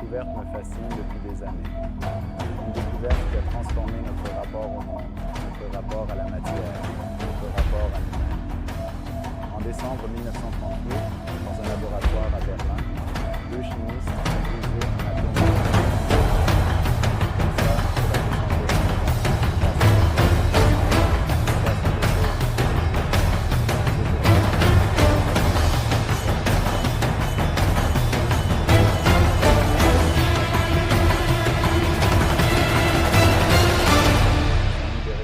découverte me fascine depuis des années. Une découverte qui a transformé notre rapport au monde, notre rapport à la matière, notre rapport à nous-mêmes. En décembre 1938, dans un laboratoire à Berlin, deux chimistes ont brisé un atome.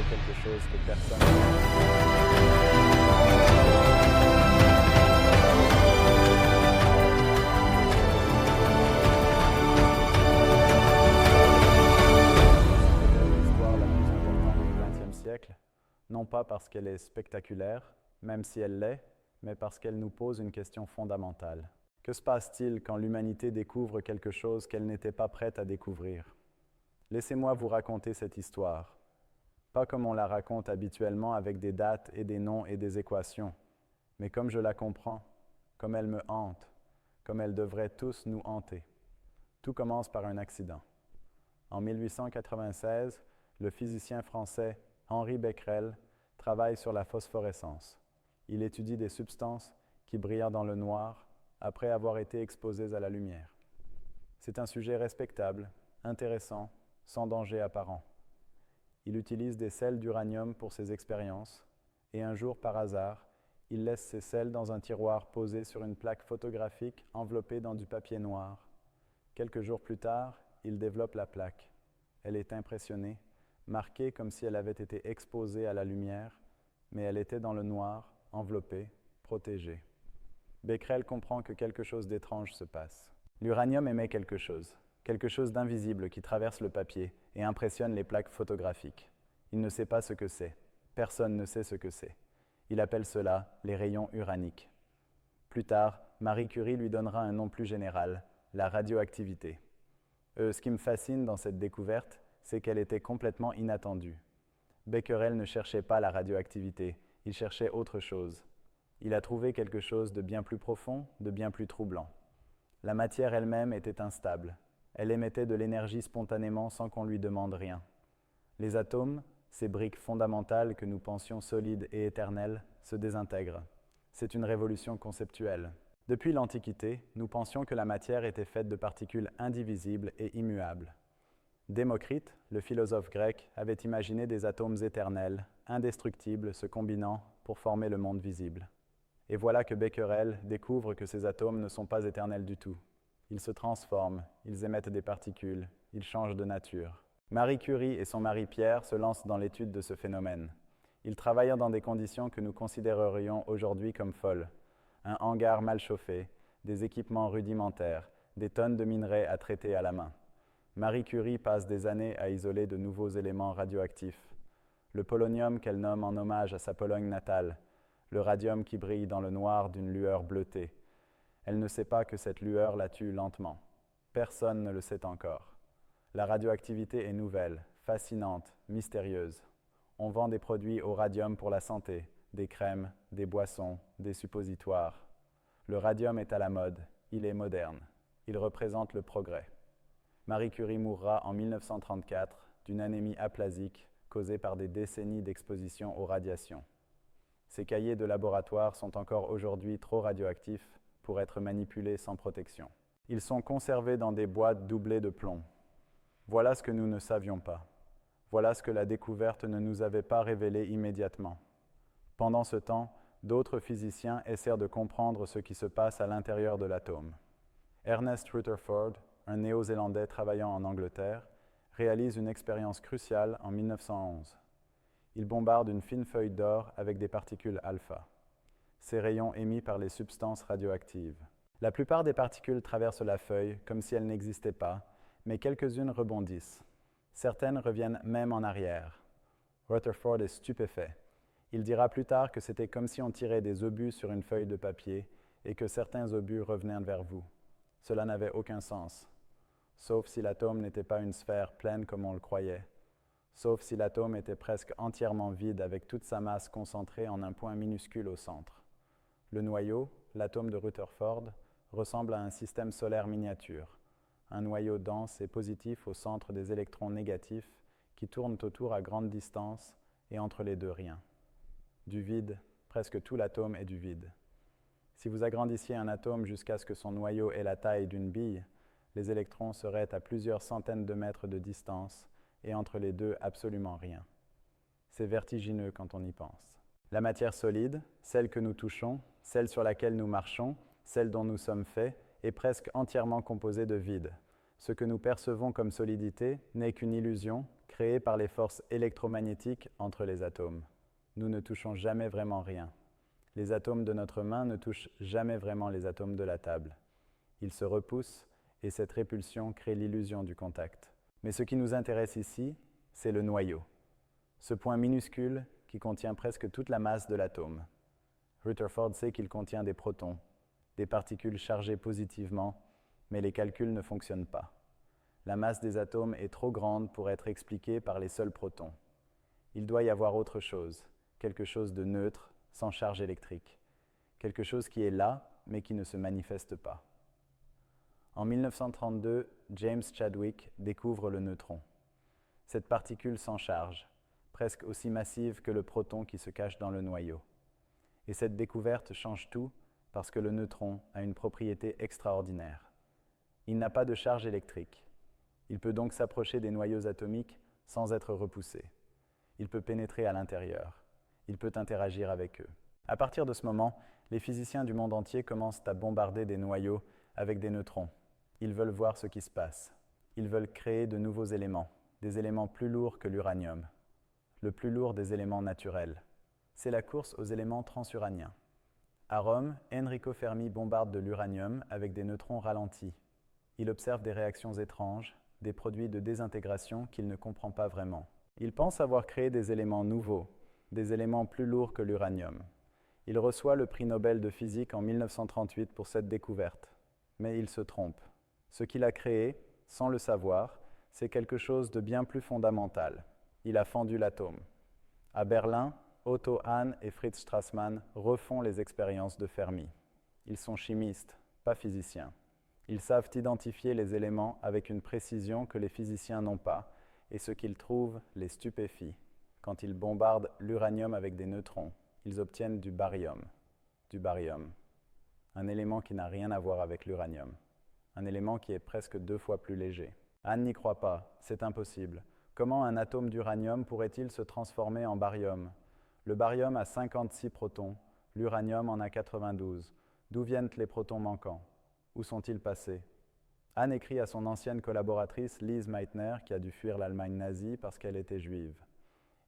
Quelque chose que personne l'histoire la plus importante du XXe siècle, non pas parce qu'elle est spectaculaire, même si elle l'est, mais parce qu'elle nous pose une question fondamentale. Que se passe-t-il quand l'humanité découvre quelque chose qu'elle n'était pas prête à découvrir? Laissez-moi vous raconter cette histoire. Pas comme on la raconte habituellement avec des dates et des noms et des équations, mais comme je la comprends, comme elle me hante, comme elle devrait tous nous hanter. Tout commence par un accident. En 1896, le physicien français Henri Becquerel travaille sur la phosphorescence. Il étudie des substances qui brillent dans le noir après avoir été exposées à la lumière. C'est un sujet respectable, intéressant, sans danger apparent. Il utilise des sels d'uranium pour ses expériences, et un jour, par hasard, il laisse ces sels dans un tiroir posé sur une plaque photographique enveloppée dans du papier noir. Quelques jours plus tard, il développe la plaque. Elle est impressionnée, marquée comme si elle avait été exposée à la lumière, mais elle était dans le noir, enveloppée, protégée. Becquerel comprend que quelque chose d'étrange se passe. L'uranium émet quelque chose d'invisible qui traverse le papier et impressionne les plaques photographiques. Il ne sait pas ce que c'est. Personne ne sait ce que c'est. Il appelle cela les rayons uraniques. Plus tard, Marie Curie lui donnera un nom plus général, la radioactivité. Ce qui me fascine dans cette découverte, c'est qu'elle était complètement inattendue. Becquerel ne cherchait pas la radioactivité, il cherchait autre chose. Il a trouvé quelque chose de bien plus profond, de bien plus troublant. La matière elle-même était instable. Elle émettait de l'énergie spontanément sans qu'on lui demande rien. Les atomes, ces briques fondamentales que nous pensions solides et éternelles, se désintègrent. C'est une révolution conceptuelle. Depuis l'Antiquité, nous pensions que la matière était faite de particules indivisibles et immuables. Démocrite, le philosophe grec, avait imaginé des atomes éternels, indestructibles, se combinant pour former le monde visible. Et voilà que Becquerel découvre que ces atomes ne sont pas éternels du tout. Ils se transforment, ils émettent des particules, ils changent de nature. Marie Curie et son mari Pierre se lancent dans l'étude de ce phénomène. Ils travaillèrent dans des conditions que nous considérerions aujourd'hui comme folles. Un hangar mal chauffé, des équipements rudimentaires, des tonnes de minerais à traiter à la main. Marie Curie passe des années à isoler de nouveaux éléments radioactifs. Le polonium qu'elle nomme en hommage à sa Pologne natale, le radium qui brille dans le noir d'une lueur bleutée. Elle ne sait pas que cette lueur la tue lentement. Personne ne le sait encore. La radioactivité est nouvelle, fascinante, mystérieuse. On vend des produits au radium pour la santé, des crèmes, des boissons, des suppositoires. Le radium est à la mode, il est moderne. Il représente le progrès. Marie Curie mourra en 1934 d'une anémie aplasique causée par des décennies d'exposition aux radiations. Ces cahiers de laboratoire sont encore aujourd'hui trop radioactifs pour être manipulés sans protection. Ils sont conservés dans des boîtes doublées de plomb. Voilà ce que nous ne savions pas. Voilà ce que la découverte ne nous avait pas révélé immédiatement. Pendant ce temps, d'autres physiciens essayent de comprendre ce qui se passe à l'intérieur de l'atome. Ernest Rutherford, un Néo-Zélandais travaillant en Angleterre, réalise une expérience cruciale en 1911. Il bombarde une fine feuille d'or avec des particules alpha. Ces rayons émis par les substances radioactives. La plupart des particules traversent la feuille comme si elles n'existaient pas, mais quelques-unes rebondissent. Certaines reviennent même en arrière. Rutherford est stupéfait. Il dira plus tard que c'était comme si on tirait des obus sur une feuille de papier et que certains obus revenaient vers vous. Cela n'avait aucun sens. Sauf si l'atome n'était pas une sphère pleine comme on le croyait. Sauf si l'atome était presque entièrement vide avec toute sa masse concentrée en un point minuscule au centre. Le noyau, l'atome de Rutherford, ressemble à un système solaire miniature, un noyau dense et positif au centre des électrons négatifs qui tournent autour à grande distance et entre les deux rien. Du vide, presque tout l'atome est du vide. Si vous agrandissiez un atome jusqu'à ce que son noyau ait la taille d'une bille, les électrons seraient à plusieurs centaines de mètres de distance et entre les deux absolument rien. C'est vertigineux quand on y pense. La matière solide, celle que nous touchons, celle sur laquelle nous marchons, celle dont nous sommes faits, est presque entièrement composée de vide. Ce que nous percevons comme solidité n'est qu'une illusion créée par les forces électromagnétiques entre les atomes. Nous ne touchons jamais vraiment rien. Les atomes de notre main ne touchent jamais vraiment les atomes de la table. Ils se repoussent et cette répulsion crée l'illusion du contact. Mais ce qui nous intéresse ici, c'est le noyau. Ce point minuscule qui contient presque toute la masse de l'atome. Rutherford sait qu'il contient des protons, des particules chargées positivement, mais les calculs ne fonctionnent pas. La masse des atomes est trop grande pour être expliquée par les seuls protons. Il doit y avoir autre chose, quelque chose de neutre, sans charge électrique, quelque chose qui est là, mais qui ne se manifeste pas. En 1932, James Chadwick découvre le neutron. Cette particule sans charge, presque aussi massive que le proton qui se cache dans le noyau. Et cette découverte change tout parce que le neutron a une propriété extraordinaire. Il n'a pas de charge électrique. Il peut donc s'approcher des noyaux atomiques sans être repoussé. Il peut pénétrer à l'intérieur. Il peut interagir avec eux. À partir de ce moment, les physiciens du monde entier commencent à bombarder des noyaux avec des neutrons. Ils veulent voir ce qui se passe. Ils veulent créer de nouveaux éléments, des éléments plus lourds que l'uranium, le plus lourd des éléments naturels. C'est la course aux éléments transuraniens. À Rome, Enrico Fermi bombarde de l'uranium avec des neutrons ralentis. Il observe des réactions étranges, des produits de désintégration qu'il ne comprend pas vraiment. Il pense avoir créé des éléments nouveaux, des éléments plus lourds que l'uranium. Il reçoit le prix Nobel de physique en 1938 pour cette découverte. Mais il se trompe. Ce qu'il a créé, sans le savoir, c'est quelque chose de bien plus fondamental. Il a fendu l'atome. À Berlin, Otto Hahn et Fritz Strassmann refont les expériences de Fermi. Ils sont chimistes, pas physiciens. Ils savent identifier les éléments avec une précision que les physiciens n'ont pas, et ce qu'ils trouvent les stupéfie. Quand ils bombardent l'uranium avec des neutrons, ils obtiennent du barium. Du barium. Un élément qui n'a rien à voir avec l'uranium. Un élément qui est presque 2 fois plus léger. Hahn n'y croit pas, c'est impossible. Comment un atome d'uranium pourrait-il se transformer en barium? Le barium a 56 protons, l'uranium en a 92. D'où viennent les protons manquants? Où sont-ils passés? Hahn écrit à son ancienne collaboratrice Lise Meitner, qui a dû fuir l'Allemagne nazie parce qu'elle était juive.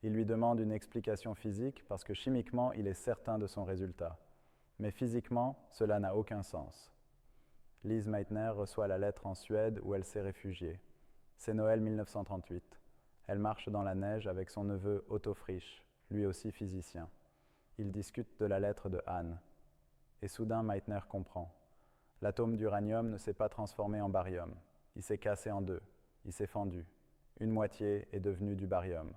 Il lui demande une explication physique parce que chimiquement, il est certain de son résultat. Mais physiquement, cela n'a aucun sens. Lise Meitner reçoit la lettre en Suède où elle s'est réfugiée. C'est Noël 1938. Elle marche dans la neige avec son neveu Otto Frisch, lui aussi physicien. Ils discutent de la lettre de Hahn. Et soudain, Meitner comprend. L'atome d'uranium ne s'est pas transformé en barium. Il s'est cassé en deux. Il s'est fendu. Une moitié est devenue du barium.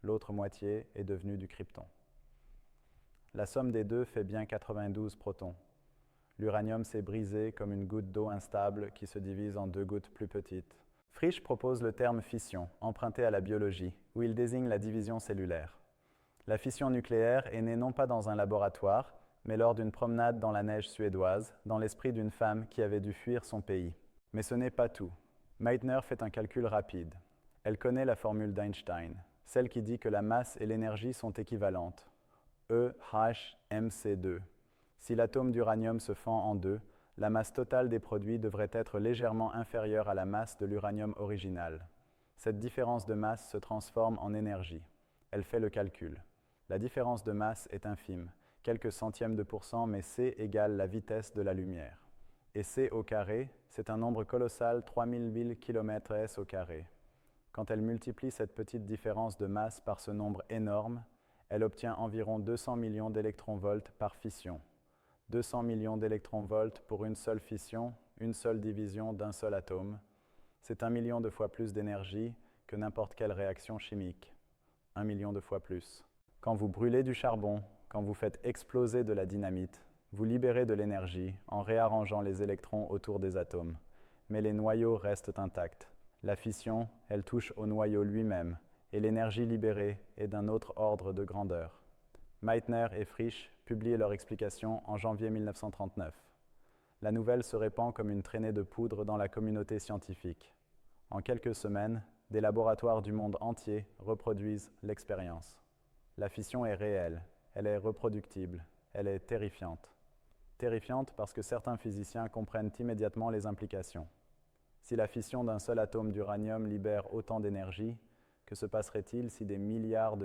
L'autre moitié est devenue du krypton. La somme des deux fait bien 92 protons. L'uranium s'est brisé comme une goutte d'eau instable qui se divise en 2 gouttes plus petites. Frisch propose le terme fission, emprunté à la biologie, où il désigne la division cellulaire. La fission nucléaire est née non pas dans un laboratoire, mais lors d'une promenade dans la neige suédoise, dans l'esprit d'une femme qui avait dû fuir son pays. Mais ce n'est pas tout. Meitner fait un calcul rapide. Elle connaît la formule d'Einstein, celle qui dit que la masse et l'énergie sont équivalentes. EH-mc2. Si l'atome d'uranium se fend en deux, la masse totale des produits devrait être légèrement inférieure à la masse de l'uranium original. Cette différence de masse se transforme en énergie. Elle fait le calcul. La différence de masse est infime, quelques centièmes de pourcent, mais c égale la vitesse de la lumière. Et c au carré, c'est un nombre colossal, 3000 000 km/s au carré. Quand elle multiplie cette petite différence de masse par ce nombre énorme, elle obtient environ 200 millions d'électronvolts par fission. 200 millions d'électronvolts pour une seule fission, une seule division d'un seul atome. C'est 1 million de fois plus d'énergie que n'importe quelle réaction chimique. 1 million de fois plus. Quand vous brûlez du charbon, quand vous faites exploser de la dynamite, vous libérez de l'énergie en réarrangeant les électrons autour des atomes. mais les noyaux restent intacts. La fission, elle touche au noyau lui-même, et l'énergie libérée est d'un autre ordre de grandeur. Meitner et Frisch publient leur explication en janvier 1939. La nouvelle se répand comme une traînée de poudre dans la communauté scientifique. En quelques semaines, des laboratoires du monde entier reproduisent l'expérience. La fission est réelle, elle est reproductible, elle est terrifiante. Terrifiante parce que certains physiciens comprennent immédiatement les implications. Si la fission d'un seul atome d'uranium libère autant d'énergie, que se passerait-il si des milliards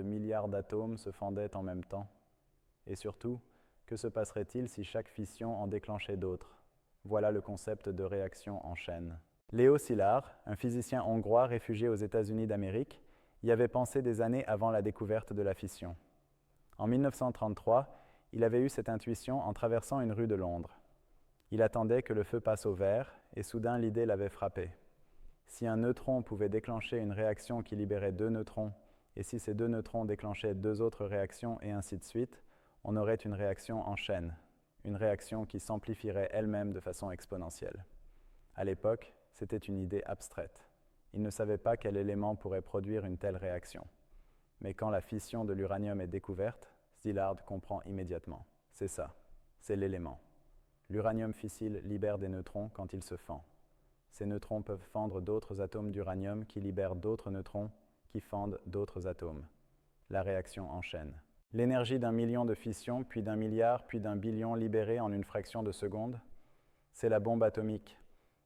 d'atomes se fendaient en même temps? Et surtout, que se passerait-il si chaque fission en déclenchait d'autres? Voilà le concept de réaction en chaîne. Leo Szilard, un physicien hongrois réfugié aux États-Unis d'Amérique, y avait pensé des années avant la découverte de la fission. En 1933, il avait eu cette intuition en traversant une rue de Londres. Il attendait que le feu passe au vert, et soudain l'idée l'avait frappé. Si un neutron pouvait déclencher une réaction qui libérait 2 neutrons, et si ces 2 neutrons déclenchaient 2 autres réactions, et ainsi de suite, on aurait une réaction en chaîne, une réaction qui s'amplifierait elle-même de façon exponentielle. À l'époque, c'était une idée abstraite. Il ne savait pas quel élément pourrait produire une telle réaction. Mais quand la fission de l'uranium est découverte, Szilard comprend immédiatement. C'est ça, c'est l'élément. L'uranium fissile libère des neutrons quand il se fend. Ces neutrons peuvent fendre d'autres atomes d'uranium qui libèrent d'autres neutrons qui fendent d'autres atomes. La réaction enchaîne. L'énergie d'un million de fissions, puis d'un milliard, puis d'un billion libérée en une fraction de seconde, c'est la bombe atomique.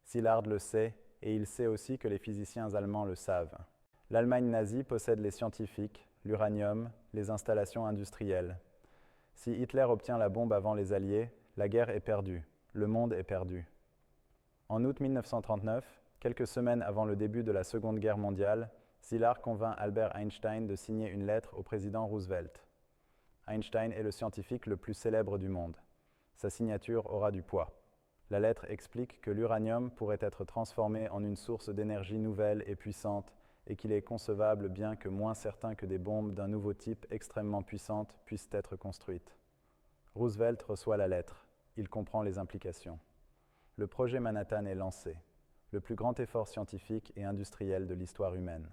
Szilard le sait, et il sait aussi que les physiciens allemands le savent. L'Allemagne nazie possède les scientifiques, l'uranium, les installations industrielles. Si Hitler obtient la bombe avant les Alliés, la guerre est perdue, le monde est perdu. En août 1939, quelques semaines avant le début de la Seconde Guerre mondiale, Szilard convainc Albert Einstein de signer une lettre au président Roosevelt. Einstein est le scientifique le plus célèbre du monde. Sa signature aura du poids. La lettre explique que l'uranium pourrait être transformé en une source d'énergie nouvelle et puissante et qu'il est concevable bien que moins certain que des bombes d'un nouveau type extrêmement puissantes puissent être construites. Roosevelt reçoit la lettre. Il comprend les implications. Le projet Manhattan est lancé, le plus grand effort scientifique et industriel de l'histoire humaine.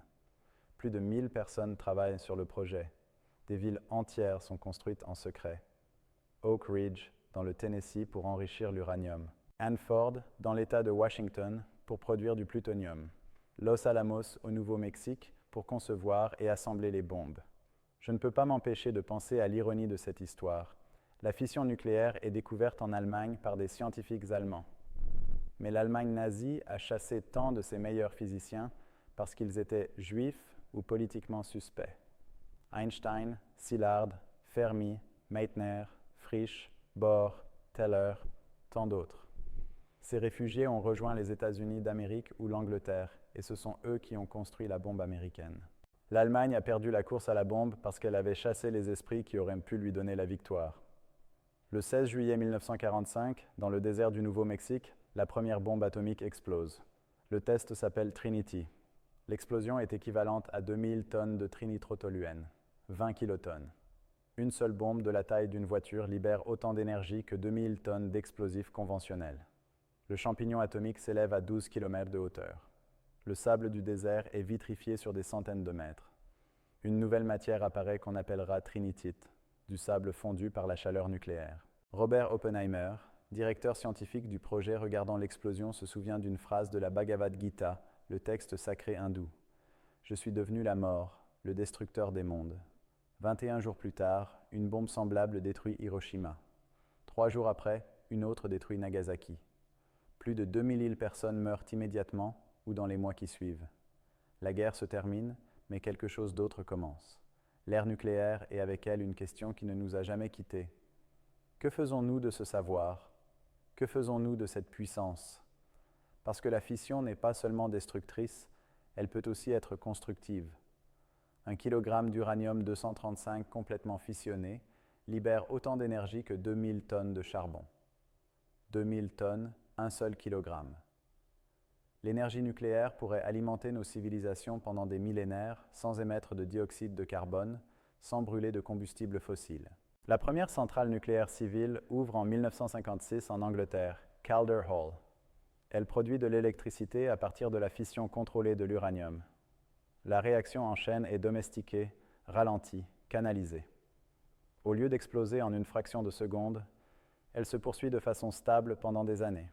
Plus de 1000 personnes travaillent sur le projet. Des villes entières sont construites en secret. Oak Ridge, dans le Tennessee, pour enrichir l'uranium. Hanford, dans l'État de Washington, pour produire du plutonium. Los Alamos, au Nouveau-Mexique, pour concevoir et assembler les bombes. Je ne peux pas m'empêcher de penser à l'ironie de cette histoire. La fission nucléaire est découverte en Allemagne par des scientifiques allemands. Mais l'Allemagne nazie a chassé tant de ses meilleurs physiciens parce qu'ils étaient juifs ou politiquement suspects. Einstein, Szilard, Fermi, Meitner, Frisch, Bohr, Teller, tant d'autres. Ces réfugiés ont rejoint les États-Unis d'Amérique ou l'Angleterre, et ce sont eux qui ont construit la bombe américaine. L'Allemagne a perdu la course à la bombe parce qu'elle avait chassé les esprits qui auraient pu lui donner la victoire. Le 16 juillet 1945, dans le désert du Nouveau-Mexique, la première bombe atomique explose. Le test s'appelle Trinity. L'explosion est équivalente à 2000 tonnes de trinitrotoluène, 20 kilotonnes. Une seule bombe de la taille d'une voiture libère autant d'énergie que 2000 tonnes d'explosifs conventionnels. Le champignon atomique s'élève à 12 km de hauteur. Le sable du désert est vitrifié sur des centaines de mètres. Une nouvelle matière apparaît qu'on appellera trinitite, du sable fondu par la chaleur nucléaire. Robert Oppenheimer, directeur scientifique du projet regardant l'explosion, se souvient d'une phrase de la Bhagavad Gita, le texte sacré hindou. « Je suis devenu la mort, le destructeur des mondes. » 21 jours plus tard, une bombe semblable détruit Hiroshima. 3 jours après, une autre détruit Nagasaki. Plus de 2000 000 personnes meurent immédiatement ou dans les mois qui suivent. La guerre se termine, mais quelque chose d'autre commence. L'ère nucléaire et avec elle une question qui ne nous a jamais quittés. Que faisons-nous de ce savoir? Que faisons-nous de cette puissance? Parce que la fission n'est pas seulement destructrice, elle peut aussi être constructive. 1 kg d'uranium-235 complètement fissionné libère autant d'énergie que 2000 tonnes de charbon. 2000 tonnes, un seul kilogramme. L'énergie nucléaire pourrait alimenter nos civilisations pendant des millénaires sans émettre de dioxyde de carbone, sans brûler de combustibles fossiles. La première centrale nucléaire civile ouvre en 1956 en Angleterre, Calder Hall. Elle produit de l'électricité à partir de la fission contrôlée de l'uranium. La réaction en chaîne est domestiquée, ralentie, canalisée. Au lieu d'exploser en une fraction de seconde, elle se poursuit de façon stable pendant des années.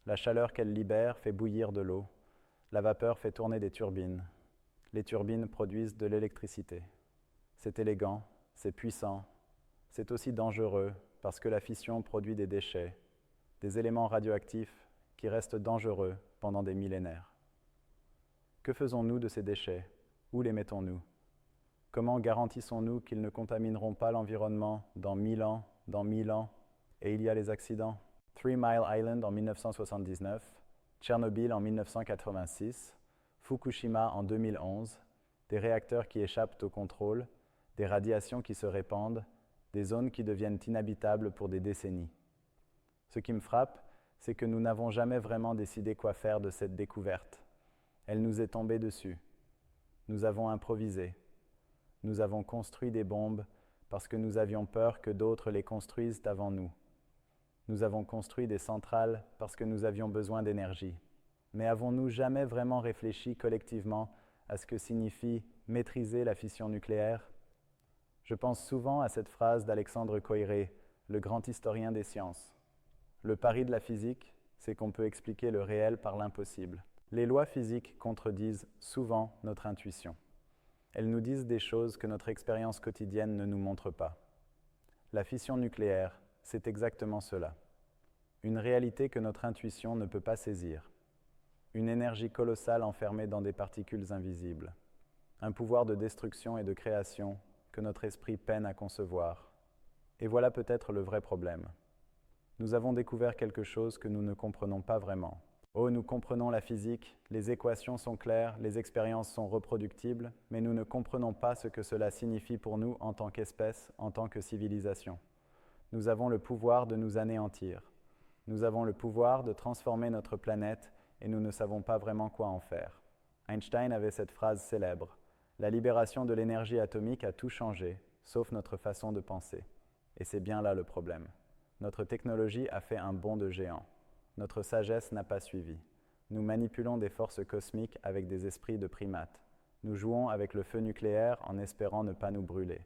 La chaleur qu'elle libère fait bouillir de l'eau. La vapeur fait tourner des turbines. Les turbines produisent de l'électricité. C'est élégant, c'est puissant, c'est aussi dangereux parce que la fission produit des déchets, des éléments radioactifs qui restent dangereux pendant des millénaires. Que faisons-nous de ces déchets? Où les mettons-nous? Comment garantissons-nous qu'ils ne contamineront pas l'environnement dans 1000 ans, et il y a les accidents? Three Mile Island en 1979, Tchernobyl en 1986, Fukushima en 2011, des réacteurs qui échappent au contrôle, des radiations qui se répandent, des zones qui deviennent inhabitables pour des décennies. Ce qui me frappe, c'est que nous n'avons jamais vraiment décidé quoi faire de cette découverte. Elle nous est tombée dessus. Nous avons improvisé. Nous avons construit des bombes parce que nous avions peur que d'autres les construisent avant nous. Nous avons construit des centrales parce que nous avions besoin d'énergie. Mais avons-nous jamais vraiment réfléchi collectivement à ce que signifie maîtriser la fission nucléaire? Je pense souvent à cette phrase d'Alexandre Koyré, le grand historien des sciences. Le pari de la physique, c'est qu'on peut expliquer le réel par l'impossible. Les lois physiques contredisent souvent notre intuition. Elles nous disent des choses que notre expérience quotidienne ne nous montre pas. La fission nucléaire, c'est exactement cela. Une réalité que notre intuition ne peut pas saisir. Une énergie colossale enfermée dans des particules invisibles. Un pouvoir de destruction et de création que notre esprit peine à concevoir. Et voilà peut-être le vrai problème. Nous avons découvert quelque chose que nous ne comprenons pas vraiment. Oh, nous comprenons la physique, les équations sont claires, les expériences sont reproductibles, mais nous ne comprenons pas ce que cela signifie pour nous en tant qu'espèce, en tant que civilisation. Nous avons le pouvoir de nous anéantir. Nous avons le pouvoir de transformer notre planète et nous ne savons pas vraiment quoi en faire. Einstein avait cette phrase célèbre. La libération de l'énergie atomique a tout changé, sauf notre façon de penser. Et c'est bien là le problème. Notre technologie a fait un bond de géant. Notre sagesse n'a pas suivi. Nous manipulons des forces cosmiques avec des esprits de primates. Nous jouons avec le feu nucléaire en espérant ne pas nous brûler.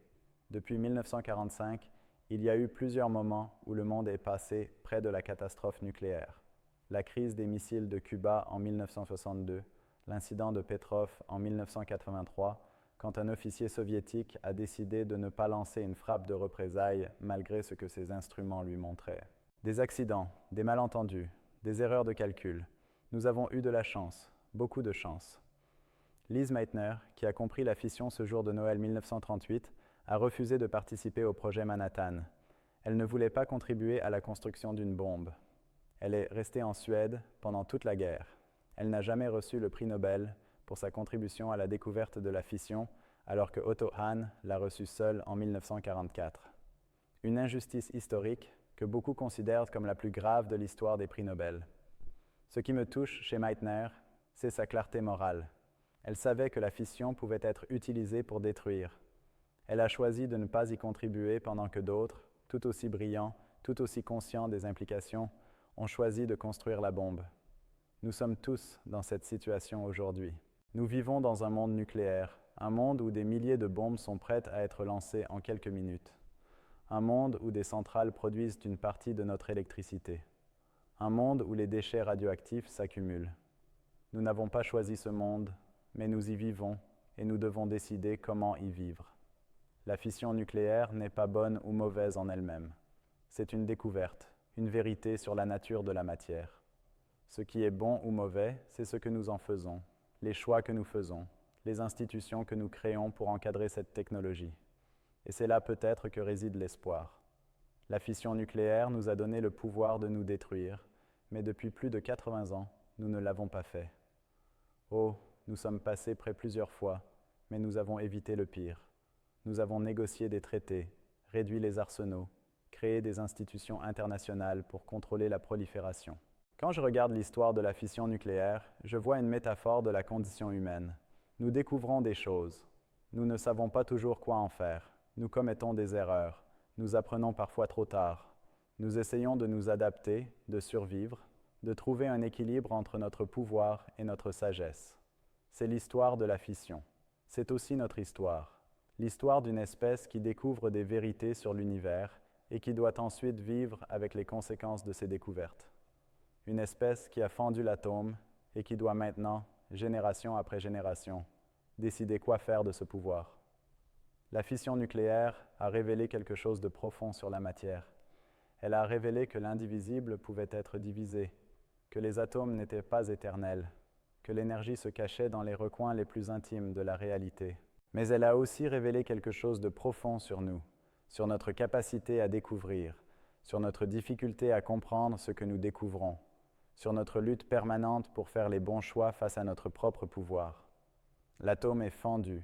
Depuis 1945, il y a eu plusieurs moments où le monde est passé près de la catastrophe nucléaire. La crise des missiles de Cuba en 1962, l'incident de Petrov en 1983, quand un officier soviétique a décidé de ne pas lancer une frappe de représailles malgré ce que ses instruments lui montraient. Des accidents, des malentendus, des erreurs de calcul. Nous avons eu de la chance, beaucoup de chance. Lise Meitner, qui a compris la fission ce jour de Noël 1938, a refusé de participer au projet Manhattan. Elle ne voulait pas contribuer à la construction d'une bombe. Elle est restée en Suède pendant toute la guerre. Elle n'a jamais reçu le prix Nobel pour sa contribution à la découverte de la fission, alors que Otto Hahn l'a reçu seul en 1944. Une injustice historique que beaucoup considèrent comme la plus grave de l'histoire des prix Nobel. Ce qui me touche chez Meitner, c'est sa clarté morale. Elle savait que la fission pouvait être utilisée pour détruire. Elle a choisi de ne pas y contribuer pendant que d'autres, tout aussi brillants, tout aussi conscients des implications, ont choisi de construire la bombe. Nous sommes tous dans cette situation aujourd'hui. Nous vivons dans un monde nucléaire, un monde où des milliers de bombes sont prêtes à être lancées en quelques minutes. Un monde où des centrales produisent une partie de notre électricité. Un monde où les déchets radioactifs s'accumulent. Nous n'avons pas choisi ce monde, mais nous y vivons et nous devons décider comment y vivre. La fission nucléaire n'est pas bonne ou mauvaise en elle-même. C'est une découverte, une vérité sur la nature de la matière. Ce qui est bon ou mauvais, c'est ce que nous en faisons, les choix que nous faisons, les institutions que nous créons pour encadrer cette technologie. Et c'est là peut-être que réside l'espoir. La fission nucléaire nous a donné le pouvoir de nous détruire, mais depuis plus de 80 ans, nous ne l'avons pas fait. Oh, nous sommes passés près plusieurs fois, mais nous avons évité le pire. Nous avons négocié des traités, réduit les arsenaux, créé des institutions internationales pour contrôler la prolifération. Quand je regarde l'histoire de la fission nucléaire, je vois une métaphore de la condition humaine. Nous découvrons des choses. Nous ne savons pas toujours quoi en faire. Nous commettons des erreurs. Nous apprenons parfois trop tard. Nous essayons de nous adapter, de survivre. de trouver un équilibre entre notre pouvoir et notre sagesse. C'est l'histoire de la fission. C'est aussi notre histoire. L'histoire d'une espèce qui découvre des vérités sur l'univers et qui doit ensuite vivre avec les conséquences de ces découvertes. Une espèce qui a fendu l'atome et qui doit maintenant, génération après génération, décider quoi faire de ce pouvoir. La fission nucléaire a révélé quelque chose de profond sur la matière. Elle a révélé que l'indivisible pouvait être divisé, que les atomes n'étaient pas éternels, que l'énergie se cachait dans les recoins les plus intimes de la réalité. Mais elle a aussi révélé quelque chose de profond sur nous, sur notre capacité à découvrir, sur notre difficulté à comprendre ce que nous découvrons, sur notre lutte permanente pour faire les bons choix face à notre propre pouvoir. L'atome est fendu,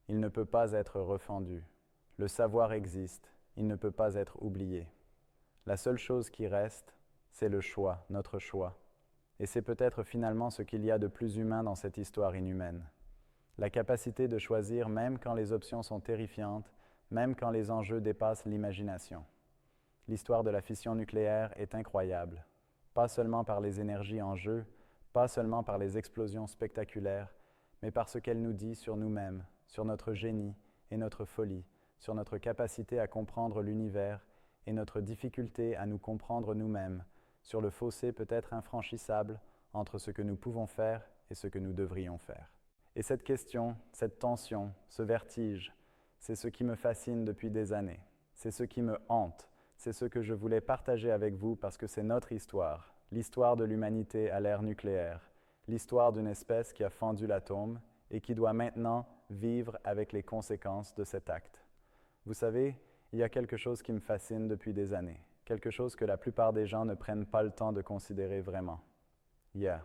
il ne peut pas être refendu. Le savoir existe, il ne peut pas être oublié. La seule chose qui reste, c'est le choix, notre choix. Et c'est peut-être finalement ce qu'il y a de plus humain dans cette histoire inhumaine. La capacité de choisir même quand les options sont terrifiantes, même quand les enjeux dépassent l'imagination. L'histoire de la fission nucléaire est incroyable, pas seulement par les énergies en jeu, pas seulement par les explosions spectaculaires, mais par ce qu'elle nous dit sur nous-mêmes, sur notre génie et notre folie, sur notre capacité à comprendre l'univers et notre difficulté à nous comprendre nous-mêmes, sur le fossé peut-être infranchissable entre ce que nous pouvons faire et ce que nous devrions faire. Et cette question, cette tension, ce vertige, c'est ce qui me fascine depuis des années. C'est ce qui me hante. C'est ce que je voulais partager avec vous parce que c'est notre histoire, l'histoire de l'humanité à l'ère nucléaire, l'histoire d'une espèce qui a fendu l'atome et qui doit maintenant vivre avec les conséquences de cet acte. Vous savez, il y a quelque chose qui me fascine depuis des années, quelque chose que la plupart des gens ne prennent pas le temps de considérer vraiment. Yeah.